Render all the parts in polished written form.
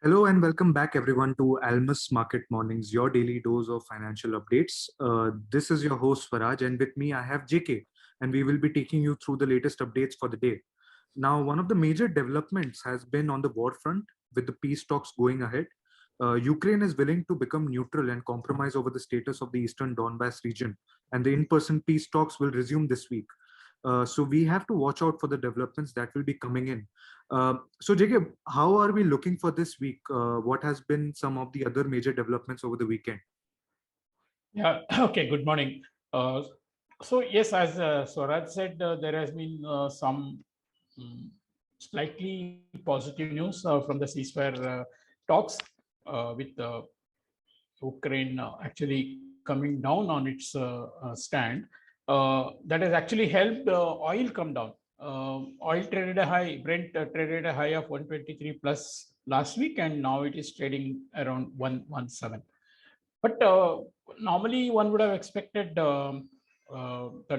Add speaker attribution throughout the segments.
Speaker 1: Hello and welcome back everyone to Almus Market Mornings, your daily dose of financial updates. This is your host Swaraj, and with me I have JK, and we will be taking you through the latest updates for the day. Now, one of the major developments has been on the war front with the peace talks going ahead. Ukraine is willing to become neutral and compromise over the status of the Eastern Donbass region, and the in-person peace talks will resume this week. So we have to watch out for the developments that will be coming in. So Jacob, how are we looking for this week? What has been some of the other major developments over the weekend?
Speaker 2: Yeah, okay, good morning. So yes, as Swaraj said, there has been some slightly positive news from the ceasefire talks with Ukraine actually coming down on its stand. That has actually helped oil come down. Oil traded a high, Brent traded a high of 123 plus last week, and now it is trading around 117. But normally one would have expected the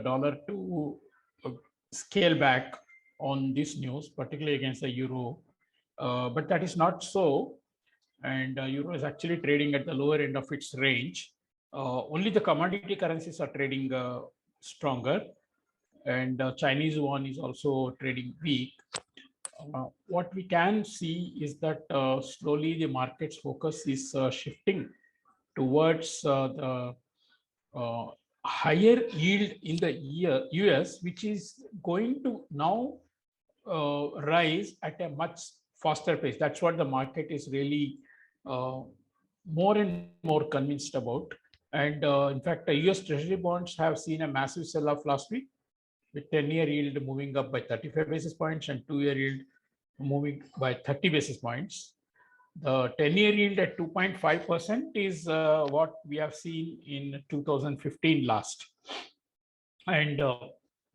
Speaker 2: dollar to scale back on this news, particularly against the euro. But that is not so. And euro is actually trading at the lower end of its range. Only the commodity currencies are trading stronger. And Chinese yuan is also trading weak. What we can see is that slowly the market's focus is shifting towards the higher yield in the US, which is going to now rise at a much faster pace. That's what the market is really more and more convinced about. And in fact, the US Treasury bonds have seen a massive sell-off last week, with 10-year yield moving up by 35 basis points and 2-year yield moving by 30 basis points. The 10-year yield at 2.5% is what we have seen in 2015 last. And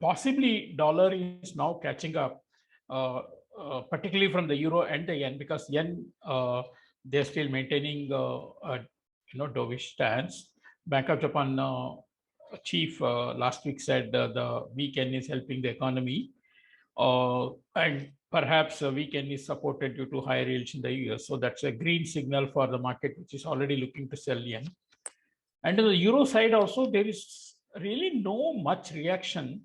Speaker 2: possibly dollar is now catching up, particularly from the euro and the yen, because yen, they're still maintaining a dovish stance. Bank of Japan chief last week said the weak yen is helping the economy. And perhaps a weekend is supported due to higher yields in the US. So that's a green signal for the market, which is already looking to sell yen. And on the euro side also, there is really no much reaction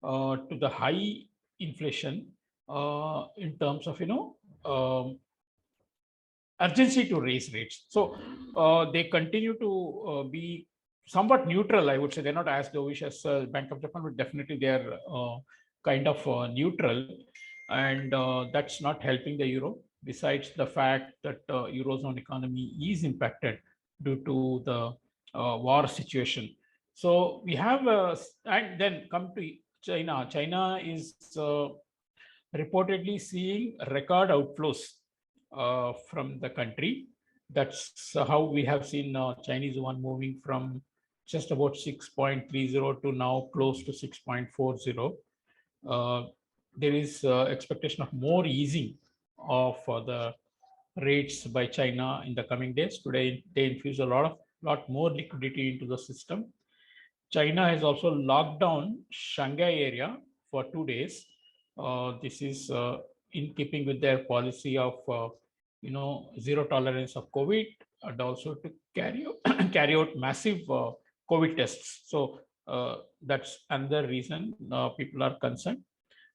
Speaker 2: to the high inflation in terms of, urgency to raise rates. So they continue to be somewhat neutral, I would say. They're not as dovish as Bank of Japan, but definitely they're kind of neutral. And that's not helping the euro, besides the fact that Eurozone economy is impacted due to the war situation. So we have, and then come to China. China is reportedly seeing record outflows from the country. That's how we have seen Chinese yuan moving from just about 6.30 to now close to 6.40. There is expectation of more easing of the rates by China in the coming days. Today, they infuse a lot more liquidity into the system. China has also locked down Shanghai area for 2 days. This is in keeping with their policy of zero tolerance of COVID, and also to carry out massive COVID tests. So that's another reason people are concerned.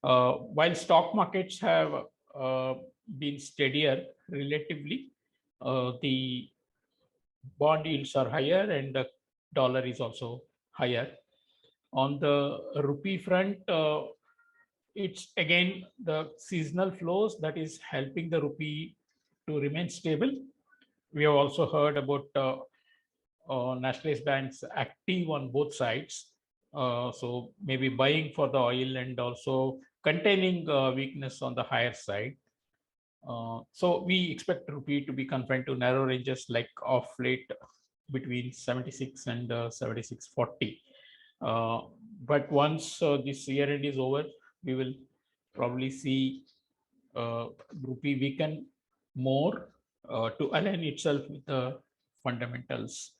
Speaker 2: While stock markets have been steadier relatively, the bond yields are higher and the dollar is also higher. On the rupee front, it's again the seasonal flows that is helping the rupee to remain stable. We have also heard about nationalist banks active on both sides. So maybe buying for the oil and also containing weakness on the higher side. So we expect rupee to be confined to narrow ranges like of late between 76 and 76.40. But once this year end is over, we will probably see rupee weaken more to align itself with the fundamentals.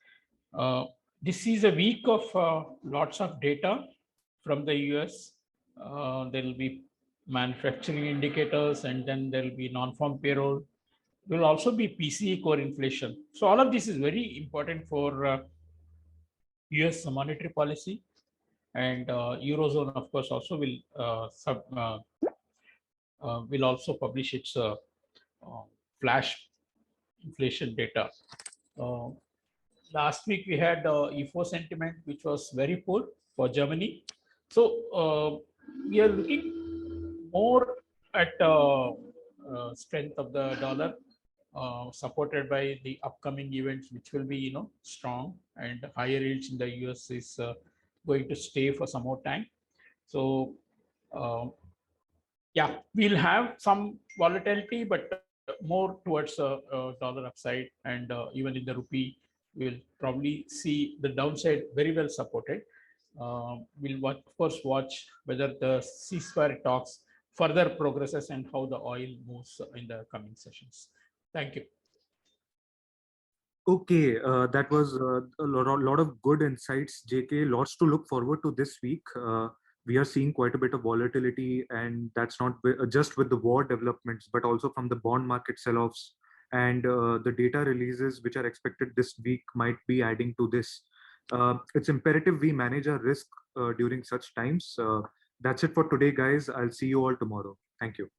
Speaker 2: This is a week of lots of data from the US. There will be manufacturing indicators, and then there will be non-farm payroll. There will also be PCE core inflation. So all of this is very important for US monetary policy, and Eurozone, of course, also will also publish its flash inflation data. Uh, Last week we had EFO sentiment, which was very poor for Germany. So we are looking more at strength of the dollar, supported by the upcoming events, which will be strong, and higher yields in the US is going to stay for some more time. So uh, yeah, we'll have some volatility, but more towards dollar upside, and even in the rupee, we'll probably see the downside very well supported. We'll of course watch whether the ceasefire talks further progresses and how the oil moves in the coming sessions. Thank you.
Speaker 1: Okay, that was lot of good insights, JK. Lots to look forward to this week. We are seeing quite a bit of volatility, and that's not just with the war developments, but also from the bond market sell-offs and the data releases which are expected this week might be adding to this. It's imperative we manage our risk during such times. That's it for today, guys. I'll see you all tomorrow. Thank you.